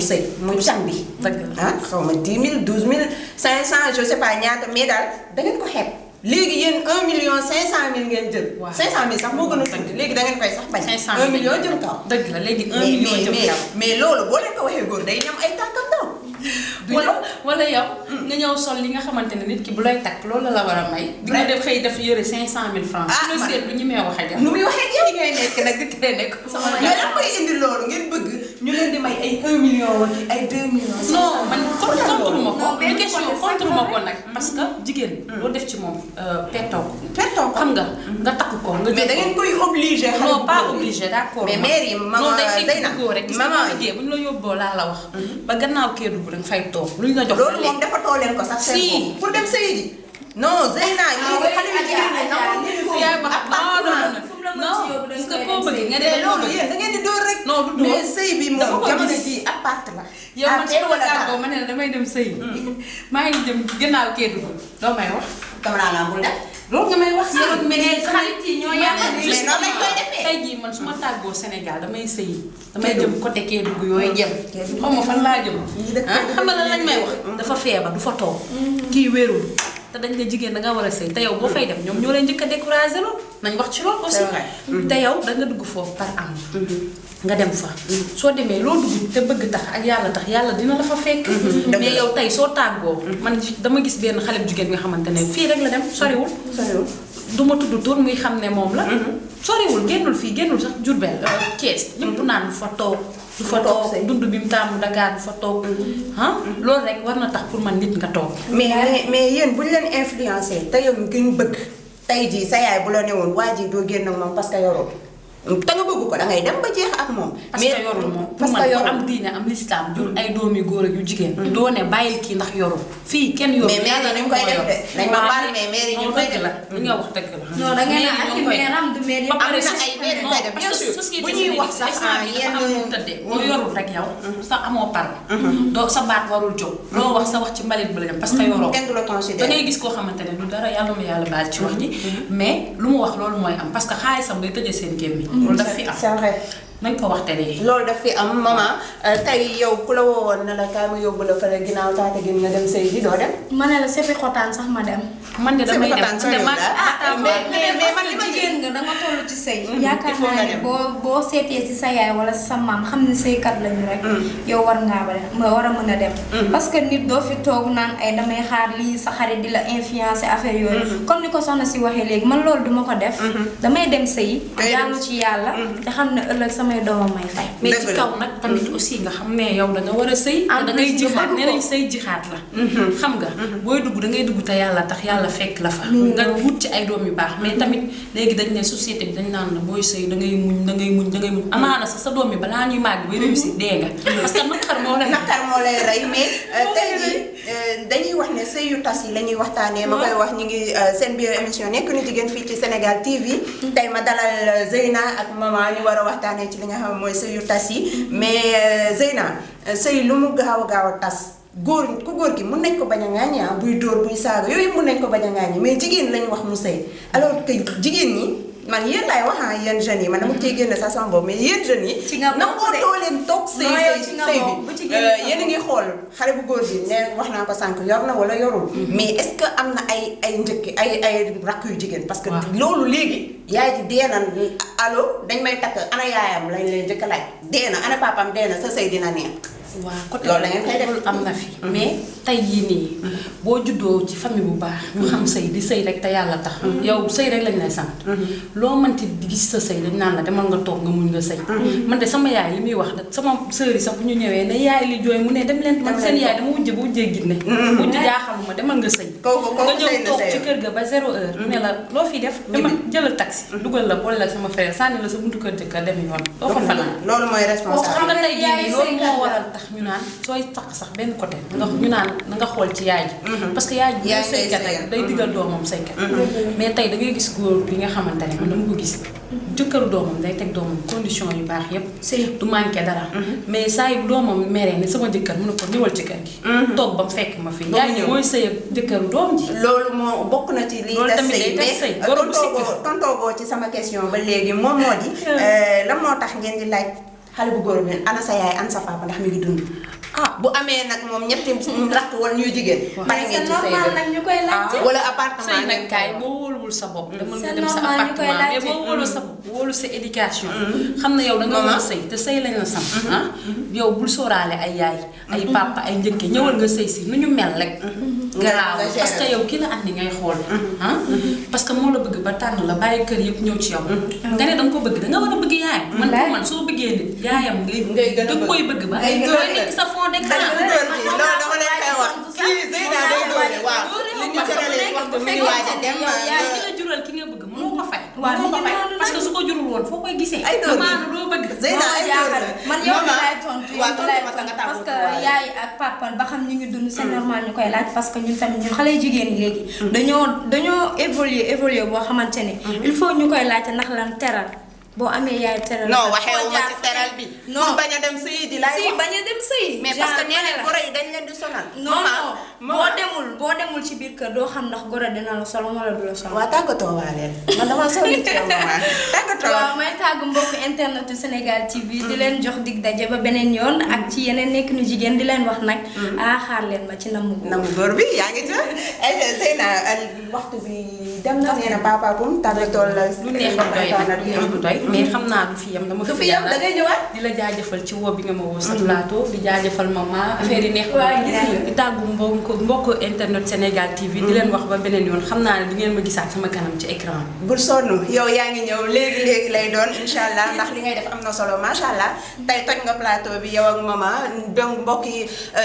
sëy muy can bi. ah xaw ma 10 000 12 500 je sais pas ñaata mais daal da ngeen ko xeeb. léegi yéen 1 million 500 mille ngeen jël. waaw 500 mille sax moo gën a tuuti léegi da ngeen koy sax bañ. 1 million jëm kaw. dëgg la léegi 1 million jëm kaw. mais loolu boo leen ko waxee góor day ñam ay tànkam daw. wala yow nga ñëw sol li nga xamante ne nit ki bu lay takk loolu la war a may. di nga def xëy def yëre 500 000 francs. ah man seet lu ñu may waxee jàpp. nu muy waxee jàpp ngay nekk nag di tere nekk. sama mais lan koy indi loolu ngeen bëgg ñu leen di may ay 1 million wala ay 2 millions. non man contre ma ko. mais question contre ma ko nag. parce que jigéen. loo def ci moom pertoo ko. pertoo ko xam nga takk ko. nga mais da ngeen koy obligé. non pas obligé d'accord. mais mère yi maman Zeyna maman liggéey bu ñu la yóbboo laa la wax. ba gannaaw kee dugg danga fay toog lu ñu la jox. loolu moom dafa too leen ko sax seen bopp pour dem sëy ji. non Zeyna léegi xale yu jigéen ñi non parce que koo bëgg nga dee loolu yéen da ngeen di dóor rek. non du dóor mais sëy bi moom jamono ji appart la. yow man su ma tàggoo ma ne la damay dem sëy. maa ngi jëm gannaaw kee dugg doo may wax. dama naa la bul def. loolu nga may wax. mais xarit yi ñoo yàqal mais noonu lañ koy defee. tey jii man su ma tàggoo Sénégal damay sëy damay jëm côté Kédougou yooyu jëm. xaw ma fan laa jëm. xam nga lan lañ may wax. dafa feebar du fa toog. kii wérul te dañ ne jigéen da nga war a sëy te yow boo fay dem ñoom ñoo leen njëkk a découragé loolu nañ wax ci loolu aussi. te yow da nga dugg foofu par am. nga dem fa. soo demee loo dugg te bëgg tax ak yàlla tax yàlla dina la fa fekk. mais yow tey soo tàggoo. man dama gis benn xale bu jigéen nga xamante ne fii rek la dem soriwul. du ma tudd tur muy xam ne moom la. soriwul génnul fii génnul sax Diourbel Thiès ñëpp naan du fa toog. du fa toog dund bi mu taamu Dakar du fa toog. loolu rek war na tax pour man nit nga toog. mais yéen bu ñu leen influencé te yow ngeen bëgg tey jii sa yaay bu la newoon waa ji doo génn ak moom parce que yorul. te nga bëgg ko da ngay dem ba jeex ak moom. parce que yorul moom pour man ko am diine am lislaam jur ay doomi góor ak yu jigéen. doo ne bàyyil kii ndax yorul. fii kenn yorul mais mère yi ñu koy def de. nañ ma baal mais mère yi ñu koy def la li nga wax dëgg la. non da ngeen a ak mère am du mère yëpp. am na ay mère yu koy def bien sûr bu ñuy wax sax yenn tëddee boo yorul rek yow sa amoo par doo sa baat warul jóg loo wax sa wax ci mbalit ba la dem parce que yoroo kenn du la considéré da ngay gis koo xamante ne du dara yàlla ma yàlla baal ci wax ji mais lu mu wax loolu mooy am parce que xaalisam day tëjee seen gémmiñ loolu dafa fi am nañ ko wax te de loolu daf fi am maman tey yow ku la woowoon ne la kaay ma yóbbu la fële ginnaaw taata gi nga dem sëy ji doo dem. ma ne la seppi xotaan sax ma dem. man de damay dem mais man li ma jigéen nga danga toll ci sëy. yaakaar naa ne boo seetee ci sa yaay wala sa maam xam ne sëykat lañu rek. yow war ngaa war a mën a dem. parce que nit doo fi toog naan ay damay xaar lii sa xarit di la influencer affaire yooyu. comme ni ko soxna si waxee léegi man loolu duma ko def. damay dem sëy jaamu ci yàlla te xam ne ëllëg samay doomam may fay. mais ci kaw nag tamit aussi nga xam ne yow da nga war a sëy. da ngay jixaat nee nañ sëy jixaat la. xam nga booy dugg da ngay dugg te yàlla tax yàlla fekk la fa. nga wut ci ay doom yu baax mais tamit léegi dañ ne société bi dañ naan la booy sëy da ngay muñ da ngay muñ da ngay muñ amaana sax sa doom yi balaa ñuy màgg bay réussir dee nga. parce que naqar moo lay rey mais tey jii dañuy wax ne sëy yu tas yi la ñuy waxtaanee. ma koy wax ñu ngi seen biir émission nekk nu jigéen fii ci Sénégal TV. tey ma dalal Zeyna ak maman ñu war a waxtaanee ci li nga xam mooy sëy yu tas yi mais Zeyna sëy lu mu gaaw a tas ku góor gi mun nañ ko bañ a ŋaañi buy dóor buy saaga yooyu mun nañ ko bañ a ŋaañi mais jigéen lañu wax mu sëy alors que jigéen ñi man yéen laay wax yéen jeunes yi man dama cee génne sax sama bopp mais yéen jeunes yi. ci nga bokk de nangoo leen toog sëy bi yéen a ngi xool xale bu góor bi ne wax naa ko sànq yor na wala yorul. mais est-ce que am na ay njëkk ay rakk yu jigéen. parce que loolu léegi yaay ji dee na allo dañ may takk ana yaayam lañ leen njëkk a laaj dee na ana papaam dee na sa sëy dina neex. waaw côté loolu la ngeen koy def am na fi. mais tey jii nii. boo juddoo ci famille bu baax. ñu xam sëy di sëy rek te yàlla tax. yow sëy rek lañ lay sant. loo mënti di gis sa sëy dañ naan la demal nga toog nga muñ nga sëy. man de sama yaay li muy wax sama sœur yi sax bu ñu ñëwee ne yaay li jooy mu ne dem leen man seen yaay dama wujje ba wujjee ginne. wujj jaaxaluma demal nga sëy. nga ñëw toog ci kër ga ba 0 heure. mu ne la loo fi def demal jëlal taxi. dugal la boole la sama frère sànni la sa buntu kër jëkkër dem yoon. doo fa fanaan loolu mooy responsable. xam nga tey jii loolu moo waral tax ñu naan sooy takk sax benn côté nga ñu naan na nga xool ci yaay ji parce que yaay ji day sëykat rek day digal doomam sëykat mais tey da ngay gis góor bi nga xamante ne man dama ko gis jëkkëru doomam day teg doomam condition yu baax yépp du manqué dara mais saa yu doomam meree ne sama jëkkër mu ne ko ñëwal ci kër gi toog ba mu fekk ma fi yaay ji mooy sëy ak jëkkëru doom ji loolu moo bokk na ci lii tas sëy mais tontoogoo ci sama question ba léegi moom moo di lan moo tax ngeen di laaj xale bu góor bi ana sa yaay ana sa papa ndax mi ngi dund. bu amee nag moom ñetti rakk wala ñuy jigéen. pare ngeen ci sëy nag ñu koy laajte. wala appartement sëy nag kaay boo wóoluwul sa bopp. dama nga dem sa appartement mais boo wóolu sa bopp wóolu sa éducation. xam na yow da nga war a sëy te sëy lañ la sam. yow bul sóoraale ay yaay. ay papa ay njëkke ñëwal nga sëy si nu ñu mel rek. garaaw parce que yow ki la andi ngay xool. parce que moo la bëgg ba tànn la bàyyi kër yëpp ñëw ci yow. nga ne da nga ko bëgg da nga war a bëgg yaayam. man soo bëggee nit yaayam ngay da nga koy bëgg ba. ay nekk sa fond d'écran. loolu dama leen koy wax. kii Zeyna day doole waaw. li ñu tëralee waxtu mi ngi waaj a dem. yaay ki la jural ki nga bëgg mënoo ko fay. waaw parce que su ko jurul woon foo koy gisee. ay doole doo bëgg. Zeyna ay doole man yow mi laay tontu parce que yaay ak papa ba xam ñu ngi dund c'est normal ñu koy laaj parce que ñun tamit ñun xale jigéen ñi léegi. dañoo évoluer boo xamante ne. il faut ñu koy laajte ndax lan teral. boo amee yaay teral. non waxeewu ma ci teral bi. non bañ a dem sëy di laay wax. si bañ a dem sëy. mais parce que nee nañ goro yi dañ leen di sonal. non boo demul ci biir kër doo xam ndax goro dina la solo wala du la solo. waaw tàggatoo waa leen man dama sonn ci yow maman tàggatoo. waaw may tàggu mbokku internetu Sénégal TV di leen jox dig daje ba beneen yoon ak ci yeneen nekk nu jigéen di leen wax nag. xaar leen ma ci namu góor bi yaa ngi jël. Zeyna waxtu bi dem na nee na papa bum tàggatoo la. lu neex du doy mais xam naa du fi yam dama fi yam da ngay ñëwaat. di la jaajëfal ci woo bi nga ma woo sa plateau di jaajëfal maman affaire yi neex di tàggu mbokk internet Sénégal TV di leen wax ba beneen yoon xam naa ne di ngeen ma gisaat sama kanam ci écran bul sonn yow yaa ngi ñëw léegi lay doon incha allah ndax li ngay def am na solo macha allah tey toj nga plateau bi yow ak maman donc mbokk yi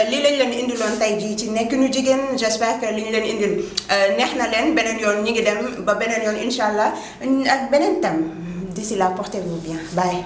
lii lañ leen indiloon tey jii ci Nekkinu Jigéen j'espère que li ñu leen indil neex na leen beneen yoon ñi ngi dem ba beneen yoon incha allah ak beneen thème. D'ici là, portez-vous bien. Bye.